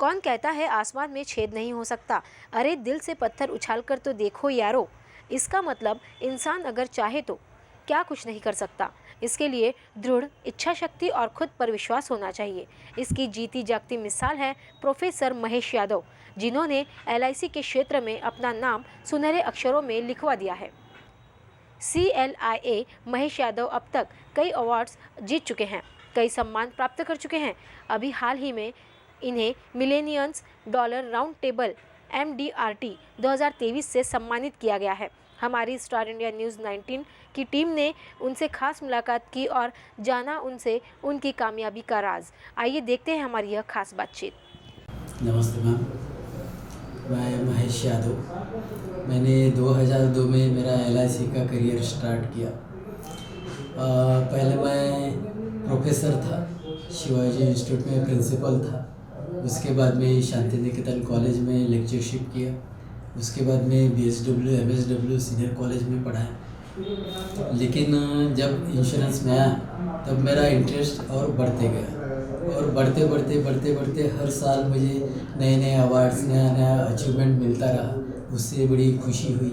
कौन कहता है आसमान में छेद नहीं हो सकता? अरे दिल से पत्थर उछाल कर तो देखो यारो। इसका मतलब इंसान अगर चाहे तो क्या कुछ नहीं कर सकता। इसके लिए दृढ़ इच्छा शक्ति और खुद पर विश्वास होना चाहिए। इसकी जीती जागती मिसाल है प्रोफेसर महेश यादव, जिन्होंने LIC के क्षेत्र में अपना नाम सुनहरे अक्षरों में लिखवा दिया है। CLIA महेश यादव अब तक कई अवार्ड्स जीत चुके हैं, कई सम्मान प्राप्त कर चुके हैं। अभी हाल ही में इन्हें मिलेनियंस डॉलर राउंड टेबल MDRT 2023 से सम्मानित किया गया है। हमारी स्टार इंडिया न्यूज़ 19 की टीम ने उनसे खास मुलाकात की और जाना उनसे उनकी कामयाबी का राज। आइए देखते हैं हमारी यह खास बातचीत। नमस्ते मैम, मैं महेश यादव। मैंने 2002 में मेरा LIC का करियर स्टार्ट किया। पहले मैं प्रोफेसर था, शिवाजी इंस्टीट्यूट में प्रिंसिपल था। उसके बाद में शांति निकेतन कॉलेज में लेक्चरशिप किया। उसके बाद में BSW MSW सीनियर कॉलेज में पढ़ाया। लेकिन जब इंश्योरेंस में आया तब मेरा इंटरेस्ट और बढ़ते गया और बढ़ते हर साल मुझे नए नए अवार्ड्स, नया अचीवमेंट मिलता रहा। उससे बड़ी खुशी हुई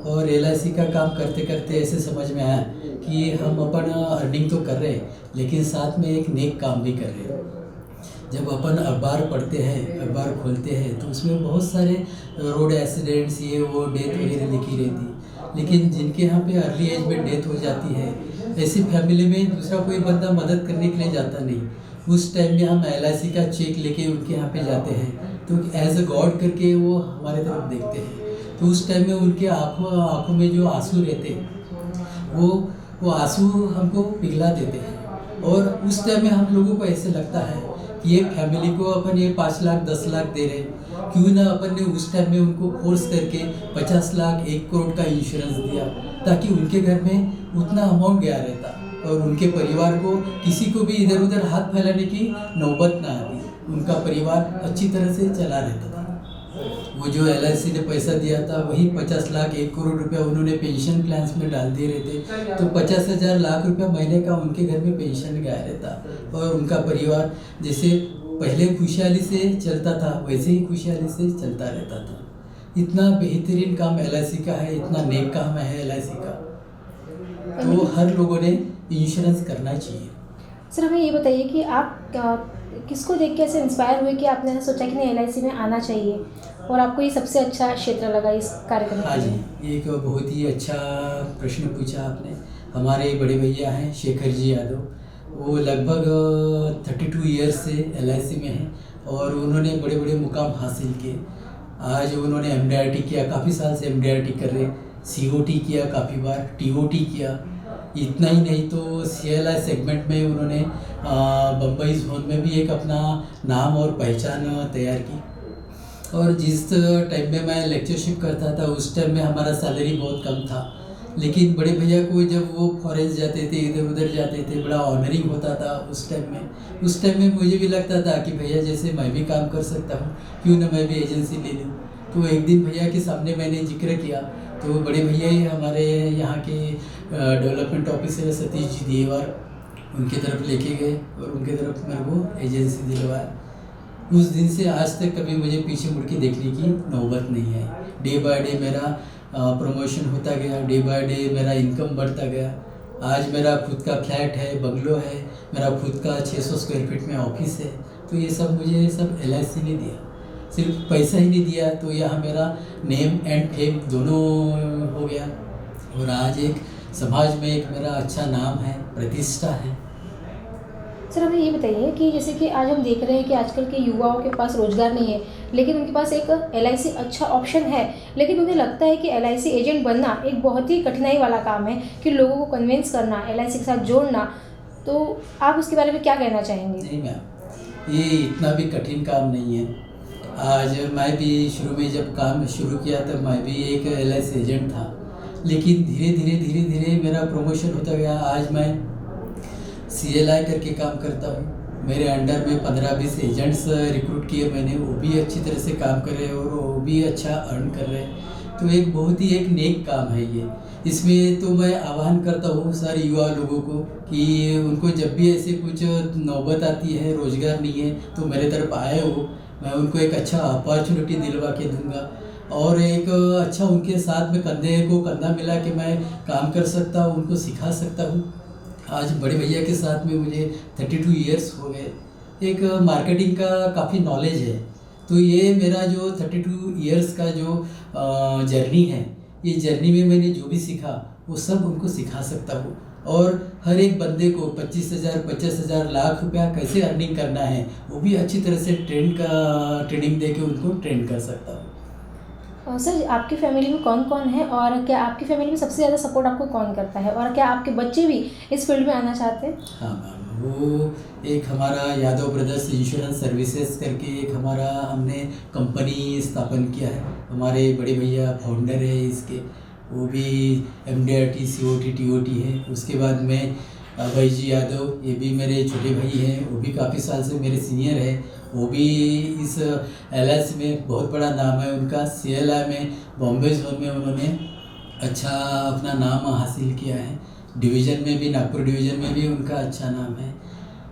और LIC का काम करते करते ऐसे समझ में आया कि हम अपन अर्निंग तो कर रहे हैं लेकिन साथ में एक नेक काम भी कर रहे हैं। जब अपन अखबार पढ़ते हैं, अखबार खोलते हैं तो उसमें बहुत सारे रोड एक्सीडेंट्स, ये वो डेथ वगैरह लिखी रहती। लेकिन जिनके यहाँ पे अर्ली एज में डेथ हो जाती है, ऐसी फैमिली में दूसरा कोई बंदा मदद करने के लिए जाता नहीं। उस टाइम में हम LIC का चेक लेके उनके यहाँ पे जाते हैं तो एज अ गॉड करके वो हमारे तरफ देखते हैं। तो उस टाइम में उनके आँखों में जो आंसू रहते हैं वो आंसू हमको पिघला देते हैं। और उस टाइम में हम लोगों को ऐसे लगता है कि एक फैमिली को अपन ये 5 लाख 10 लाख दे रहे, क्यों ना अपन ने उस टाइम में उनको फोर्स करके 50 लाख 1 करोड़ का इंश्योरेंस दिया, ताकि उनके घर में उतना अमाउंट गया रहता और उनके परिवार को किसी को भी इधर उधर हाथ फैलाने की नौबत ना आती। उनका परिवार अच्छी तरह से चला रहता था। वो जो LIC ने पैसा दिया था वही 50 लाख 1 करोड़ रुपया उन्होंने पेंशन प्लान्स में डाल दिए रहते, तो 50,000 लाख रुपया महीने का उनके घर में पेंशन गया रहता और उनका परिवार जैसे पहले खुशहाली से चलता था वैसे ही खुशहाली से चलता रहता था। इतना बेहतरीन काम LIC का है, इतना नेक काम है LIC का, तो हर लोगों ने इंश्योरेंस करना चाहिए। सर हमें ये बताइए कि आप किसको देख के ऐसे इंस्पायर हुए कि आपने सोचा कि नहीं LIC में आना चाहिए और आपको ये सबसे अच्छा क्षेत्र लगा इस कार्यक्रम में? हाँ जी, ये एक बहुत ही अच्छा प्रश्न पूछा आपने। हमारे बड़े भैया हैं शेखर जी यादव, वो लगभग 32 ईयर्स से LIC में हैं और उन्होंने बड़े बड़े मुकाम हासिल किए। आज उन्होंने MDRT किया, काफ़ी साल से MDRT कर रहे, COT किया, काफ़ी बार TOT किया। इतना ही नहीं तो CLI सेगमेंट में उन्होंने बम्बई जोन में भी एक अपना नाम और पहचान तैयार की। और जिस टाइम में मैं लेक्चरशिप करता था उस टाइम में हमारा सैलरी बहुत कम था, लेकिन बड़े भैया को जब वो फॉरेन जाते थे, इधर उधर जाते थे, बड़ा ऑनरिंग होता था उस टाइम में। उस टाइम में मुझे भी लगता था कि भैया जैसे मैं भी काम कर सकता हूँ, क्यों ना मैं भी एजेंसी ले लूँ। तो एक दिन भैया के सामने मैंने जिक्र किया तो बड़े भैया ही हमारे यहाँ के डेवलपमेंट ऑफिसर सतीश जी देवर उनके तरफ लेके गए और उनके तरफ मेरे को एजेंसी दिलवाया। उस दिन से आज तक कभी मुझे पीछे मुड़ के देखने की नौबत नहीं है। डे बाय डे मेरा प्रमोशन होता गया, डे बाय डे मेरा इनकम बढ़ता गया। आज मेरा खुद का फ्लैट है, बंगलो है, मेरा खुद का 600 स्क्वायर फीट में ऑफिस है। तो ये सब मुझे सब LIC ने दिया, सिर्फ पैसा ही नहीं दिया, तो यहाँ मेरा नेम एंड फेम दोनों हो गया और आज एक समाज में एक मेरा अच्छा नाम है, प्रतिष्ठा है। सर हमें ये बताइए कि जैसे कि आज हम देख रहे हैं कि आजकल के युवाओं के पास रोजगार नहीं है, लेकिन उनके पास एक LIC अच्छा ऑप्शन है, लेकिन उन्हें लगता है कि LIC एजेंट बनना एक बहुत ही कठिनाई वाला काम है कि लोगों को कन्विंस करना, LIC के साथ जोड़ना। तो आप उसके बारे में क्या कहना चाहेंगे? नहीं मैम, ये इतना भी कठिन काम नहीं है। आज मैं भी शुरू में जब काम शुरू किया तब मैं भी एक LIC एजेंट था, लेकिन धीरे धीरे मेरा प्रमोशन होता गया। आज मैं CLI करके काम करता हूँ। मेरे अंडर में 15-20 एजेंट्स रिक्रूट किए मैंने, वो भी अच्छी तरह से काम कर रहे हैं और वो भी अच्छा अर्न कर रहे हैं। तो एक बहुत ही एक नेक काम है ये। इसमें तो मैं आह्वान करता हूँ सारे युवा लोगों को कि उनको जब भी ऐसे कुछ नौबत आती है, रोज़गार नहीं है, तो मेरे तरफ आए हो मैं उनको एक अच्छा अपॉर्चुनिटी दिलवा के दूंगा और एक अच्छा उनके साथ में कंधे को कंधा मिला के मैं काम कर सकता हूँ, उनको सिखा सकता हूँ। आज बड़े भैया के साथ में मुझे 32 इयर्स हो गए। एक मार्केटिंग का काफ़ी नॉलेज है, तो ये मेरा जो 32 इयर्स का जो जर्नी है, ये जर्नी में मैंने जो भी सीखा वो सब उनको सिखा सकता हूँ और हर एक बंदे को 25,000 50,000 लाख रुपया कैसे अर्निंग करना है वो भी अच्छी तरह से ट्रेनिंग दे के उनको ट्रेन कर सकता हूँ। सर आपकी फैमिली में कौन कौन है और क्या आपकी फैमिली में सबसे ज़्यादा सपोर्ट आपको कौन करता है और क्या आपके बच्चे भी इस फील्ड में आना चाहते हैं? हाँ मैम, वो एक हमारा यादव ब्रदर्स इंश्योरेंस सर्विसेज करके एक हमारा हमने कंपनी स्थापन किया है। हमारे बड़े भैया फाउंडर है इसके, वो भी MDRT COT TOT है। उसके बाद में भाई जी यादव, ये भी मेरे छोटे भाई हैं, वो भी काफ़ी साल से मेरे सीनियर है। वो भी इस LIC में बहुत बड़ा नाम है उनका। CLI में बॉम्बे जोन में उन्होंने अच्छा अपना नाम हासिल किया है। डिवीज़न में भी, नागपुर डिवीज़न में भी उनका अच्छा नाम है।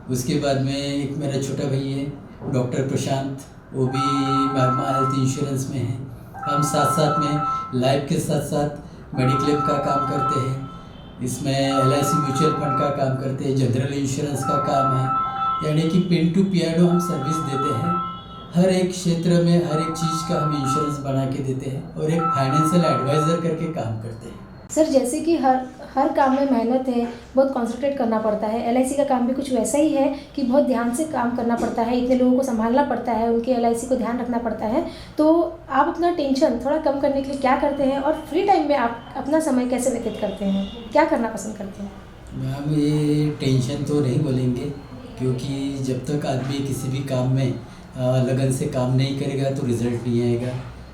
उसके बाद में एक मेरा छोटा भाई है डॉक्टर प्रशांत, वो भी मैग्मा हेल्थ इंश्योरेंस में है। हम साथ साथ में लाइफ के साथ साथ मेडिक्लेम का काम करते हैं, इसमें LIC म्यूचुअल फंड का काम करते हैं, जनरल इंश्योरेंस का काम है, यानी कि पिन टू पियानो हम सर्विस देते हैं। हर एक क्षेत्र में हर एक चीज़ का हम इंश्योरेंस बना के देते हैं और एक फाइनेंशियल एडवाइज़र करके काम करते हैं। सर जैसे कि हर काम में मेहनत है, बहुत कॉन्सेंट्रेट करना पड़ता है। LIC का काम भी कुछ वैसा ही है कि बहुत ध्यान से काम करना पड़ता है, इतने लोगों को संभालना पड़ता है, उनके LIC को ध्यान रखना पड़ता है। तो आप अपना टेंशन थोड़ा कम करने के लिए क्या करते हैं और फ्री टाइम में आप अपना समय कैसे व्यतीत करते हैं, क्या करना पसंद करते हैं? मैम ये टेंशन तो नहीं बोलेंगे, क्योंकि जब तक आदमी किसी भी काम में लगन से काम नहीं करेगा तो रिज़ल्ट नहीं आएगा।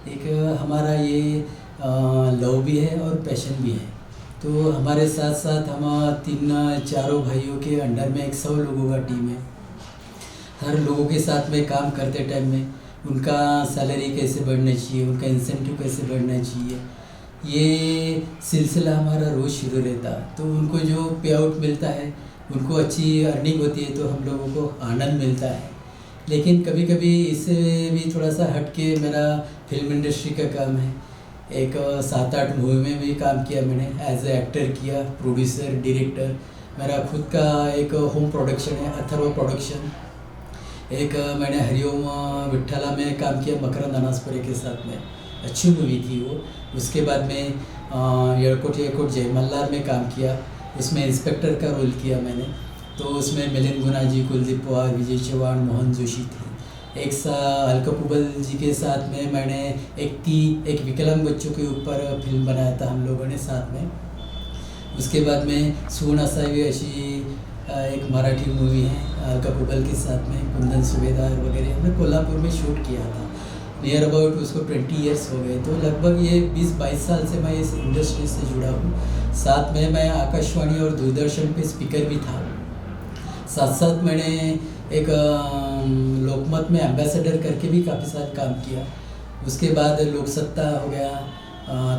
एक हमारा ये लव भी है और पैशन भी है। तो हमारे साथ साथ हम 3-4 भाइयों के अंडर में 100 लोगों का टीम है। हर लोगों के साथ में काम करते टाइम में उनका सैलरी कैसे बढ़ना चाहिए, उनका इंसेंटिव कैसे बढ़ना चाहिए, ये सिलसिला हमारा रोज़ शुरू रहता। तो उनको जो पे आउट मिलता है, उनको अच्छी अर्निंग होती है तो हम लोगों को आनंद मिलता है। लेकिन कभी कभी इससे भी थोड़ा सा हट के मेरा फिल्म इंडस्ट्री का काम है। एक 7-8 मूवी में भी काम किया मैंने, एज ए एक्टर किया, प्रोड्यूसर, डायरेक्टर। मेरा खुद का एक होम प्रोडक्शन है, अथर्व प्रोडक्शन। एक मैंने हरिओम विठ्ठला में काम किया मकरंद अनासपुरे के साथ में, अच्छी मूवी थी वो। उसके बाद में येळकोट जय मल्हार में काम किया, उसमें इंस्पेक्टर का रोल किया मैंने। तो उसमें मिलिंद गुना जी, कुलदीप पवार, विजय चौहान, मोहन जोशी थे। एक अलका कुबल जी के साथ में मैंने एक विकलांग बच्चों के ऊपर फिल्म बनाया था हम लोगों ने साथ में। उसके बाद में सून असावी अशी एक मराठी मूवी है अलका कुबल के साथ में, कुंदन सुबेदार वगैरह हमने कोल्हापुर में शूट किया था। नियर अबाउट उसको 20 इयर्स हो गए। तो लगभग ये 20-22 साल से मैं इस इंडस्ट्री से जुड़ा हूँ। साथ में मैं आकाशवाणी और दूरदर्शन पे स्पीकर भी था। साथ साथ मैंने एक लोकमत में एम्बेसडर करके भी काफ़ी सारा काम किया। उसके बाद लोकसत्ता हो गया,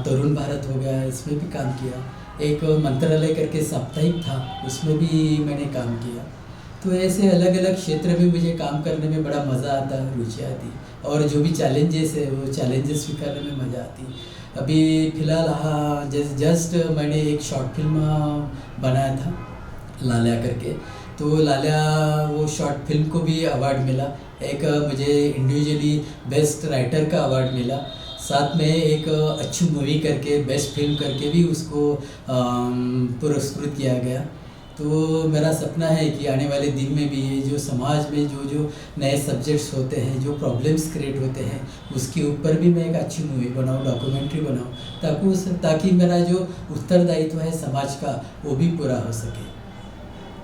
तरुण भारत हो गया, इसमें भी काम किया। एक मंत्रालय करके साप्ताहिक था, उसमें भी मैंने काम किया। तो ऐसे अलग अलग क्षेत्र में मुझे काम करने में बड़ा मज़ा आता, रुचि आती, और जो भी चैलेंजेस है वो चैलेंजेस स्वीकारने में मज़ा आती। अभी फ़िलहाल जस्ट मैंने एक शॉर्ट फिल्म बनाया था लाल्या करके। तो लाल्या वो शॉर्ट फिल्म को भी अवार्ड मिला। एक मुझे इंडिविजुअली बेस्ट राइटर का अवार्ड मिला। साथ में एक अच्छी मूवी करके बेस्ट फिल्म करके भी उसको पुरस्कृत किया गया। तो मेरा सपना है कि आने वाले दिन में भी ये जो समाज में जो नए सब्जेक्ट्स होते हैं, जो प्रॉब्लम्स क्रिएट होते हैं, उसके ऊपर भी मैं एक अच्छी मूवी बनाऊँ, डॉक्यूमेंट्री बनाऊँ, ताकि मेरा जो उत्तरदायित्व है समाज का वो भी पूरा हो सके।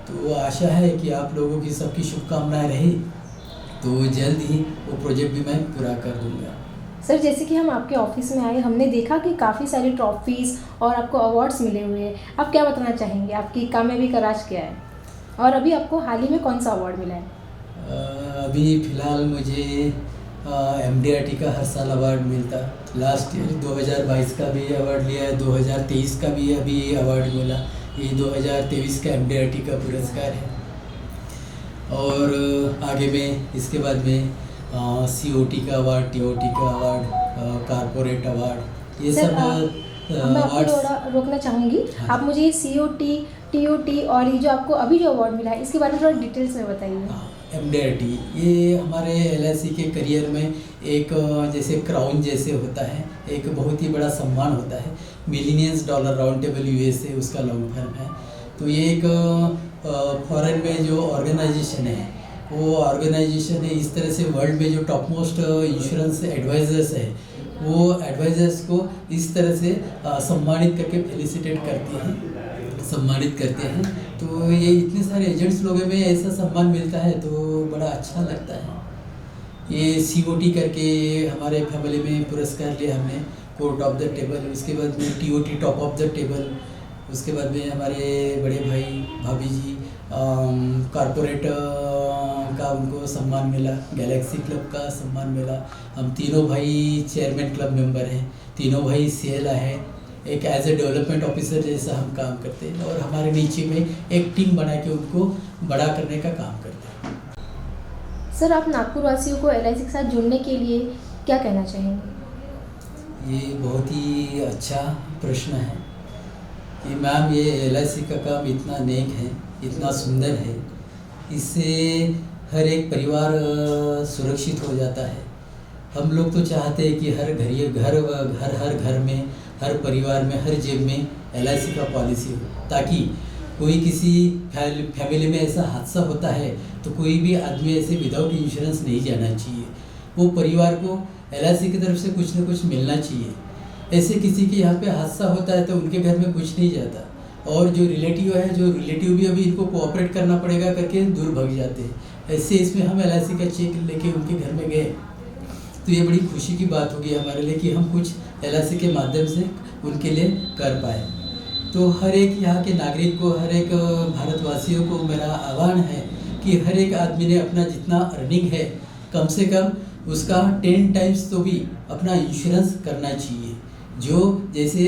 तो आशा है कि आप लोगों की सबकी शुभकामनाएं रही तो जल्द ही वो प्रोजेक्ट भी मैं पूरा कर दूंगा। सर जैसे कि हम आपके ऑफिस में आए, हमने देखा कि काफ़ी सारी ट्रॉफीज़ और आपको अवार्ड्स मिले हुए हैं। आप क्या बताना चाहेंगे, आपकी कामयाबी का राज क्या है और अभी आपको हाल ही में कौन सा अवार्ड मिला है? अभी फ़िलहाल मुझे MDRT का हर साल अवार्ड मिलता। लास्ट ईयर 2022 का भी अवार्ड लिया है, 2023 का भी अभी अवार्ड मिला। ये 2023 का MDRT का पुरस्कार है। और आगे में इसके बाद में COT का अवार्ड, TOT का अवार्ड, कारपोरेट अवार्ड, ये सर, सब मैं आपको अवार्ड्स। थोड़ा रोकना चाहूँगी। हाँ। आप मुझे ये COT, TOT और ये जो आपको अभी जो अवार्ड मिला है इसके बारे में थोड़ा डिटेल्स में बताइए। MDRT ये हमारे LIC के करियर में एक जैसे क्राउन जैसे होता है, एक बहुत ही बड़ा सम्मान होता है। मिलीनियंस डॉलर राउंड टेबल USA उसका लॉन्ग फॉर्म है। तो ये एक फॉरेन में जो ऑर्गेनाइजेशन है, वो ऑर्गेनाइजेशन है इस तरह से वर्ल्ड में जो टॉप मोस्ट इंश्योरेंस एडवाइजर्स है, वो एडवाइजर्स को इस तरह से सम्मानित करके फेलिसिटेट करती हैं, सम्मानित करते हैं। तो ये इतने सारे एजेंट्स लोगों में ऐसा सम्मान मिलता है तो बड़ा अच्छा लगता है। ये COT करके हमारे फैमिली में पुरस्कार लिया हमने, कोर्ट ऑफ द टेबल। उसके बाद में TOT top of the table. उसके बाद में हमारे बड़े भाई भाभी जी कारपोरेट का उनको सम्मान मिला, गैलेक्सी क्लब का सम्मान मिला। हम तीनों भाई चेयरमैन क्लब मेंबर हैं, तीनों भाई CLA है। एक एज ए डेवलपमेंट ऑफिसर जैसा हम काम करते हैं और हमारे नीचे में एक टीम बना के उनको बड़ा करने का काम करते हैं। सर, आप नागपुर वासियों को LIC के साथ जुड़ने के लिए क्या कहना चाहेंगे? ये बहुत ही अच्छा प्रश्न है कि मैम ये LIC का काम इतना नेक है, इतना सुंदर है, इससे हर एक परिवार सुरक्षित हो जाता है। हम लोग तो चाहते हैं कि हर घर में, हर परिवार में, हर जेब में LIC का पॉलिसी हो, ताकि कोई किसी फैमिली में ऐसा हादसा होता है तो कोई भी आदमी ऐसे विदाउट इंश्योरेंस नहीं जाना चाहिए। वो परिवार को LIC की तरफ से कुछ न कुछ मिलना चाहिए। ऐसे किसी के यहाँ पे हादसा होता है तो उनके घर में कुछ नहीं जाता, और जो रिलेटिव भी अभी इनको कोऑपरेट करना पड़ेगा करके दूर भाग जाते हैं। ऐसे इसमें हम LIC का चेक लेके उनके घर में गए तो ये बड़ी खुशी की बात होगी हमारे लिए कि हम कुछ LIC के माध्यम से उनके लिए कर पाए। तो हर एक यहाँ के नागरिक को, हर एक भारतवासियों को मेरा आह्वान है कि हर एक आदमी ने अपना जितना अर्निंग है कम से कम उसका 10 टाइम्स तो भी अपना इंश्योरेंस करना चाहिए। जो जैसे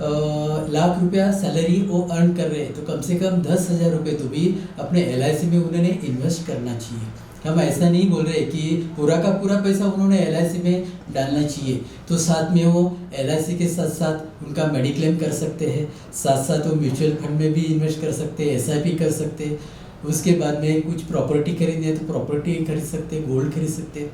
लाख रुपया सैलरी वो अर्न कर रहे हैं तो कम से कम 10,000 रुपये तो भी अपने LIC में उन्होंने इन्वेस्ट करना चाहिए। हम ऐसा नहीं बोल रहे कि पूरा का पूरा पैसा उन्होंने LIC में डालना चाहिए, तो साथ में वो LIC के साथ साथ उनका मेडिक्लेम कर सकते हैं, साथ साथ वो म्यूचुअल फंड में भी इन्वेस्ट कर सकते हैं, SIP कर सकते हैं। उसके बाद में कुछ प्रॉपर्टी खरीदनी है तो प्रॉपर्टी खरीद सकते हैं, गोल्ड खरीद सकते हैं।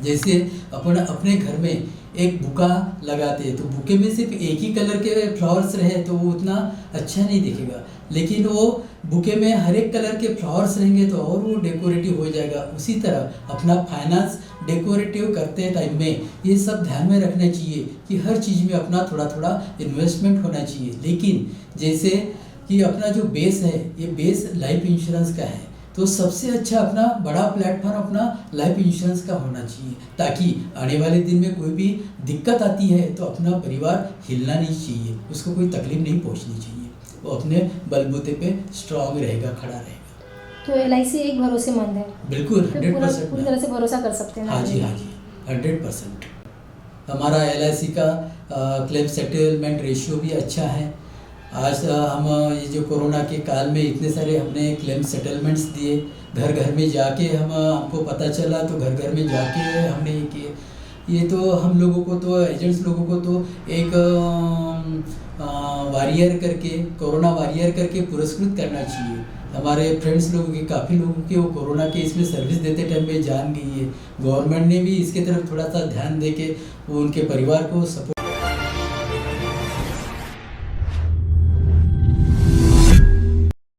जैसे अपने घर में एक बुका लगाते हैं तो बुके में सिर्फ एक ही कलर के फ्लावर्स रहे तो वो उतना अच्छा नहीं दिखेगा, लेकिन वो बुके में हर एक कलर के फ्लावर्स रहेंगे तो और वो डेकोरेटिव हो जाएगा। उसी तरह अपना फाइनेंस डेकोरेटिव करते टाइम में ये सब ध्यान में रखना चाहिए कि हर चीज़ में अपना थोड़ा थोड़ा इन्वेस्टमेंट होना चाहिए। लेकिन जैसे कि अपना जो बेस है, ये बेस लाइफ इंश्योरेंस का है, तो सबसे अच्छा अपना बड़ा प्लेटफॉर्म अपना लाइफ इंश्योरेंस का होना चाहिए, ताकि आने वाले दिन में कोई भी दिक्कत आती है तो अपना परिवार हिलना नहीं चाहिए, उसको कोई तकलीफ नहीं पहुंचनी चाहिए, वो अपने बलबूते पे स्ट्रांग रहेगा, खड़ा रहेगा। तो LIC एक भरोसेमंद है, बिल्कुल 100% पूरी तरह से भरोसा कर सकते हैं। हाँ जी 100%। हमारा LIC का क्लेम सेटलमेंट रेशियो भी अच्छा है। आज हम ये जो कोरोना के काल में इतने सारे हमने क्लेम सेटलमेंट्स दिए, घर घर में जाके हमको पता चला तो घर घर में जाके हमने ये किए। ये तो हम लोगों को तो एजेंट्स लोगों को तो एक वॉरियर करके, कोरोना वॉरियर करके पुरस्कृत करना चाहिए। हमारे फ्रेंड्स लोगों के, काफ़ी लोगों के वो कोरोना के इसमें सर्विस देते टाइम में जान गई है। गवर्नमेंट ने भी इसके तरफ थोड़ा सा ध्यान दे के वो उनके परिवार को सपोर्ट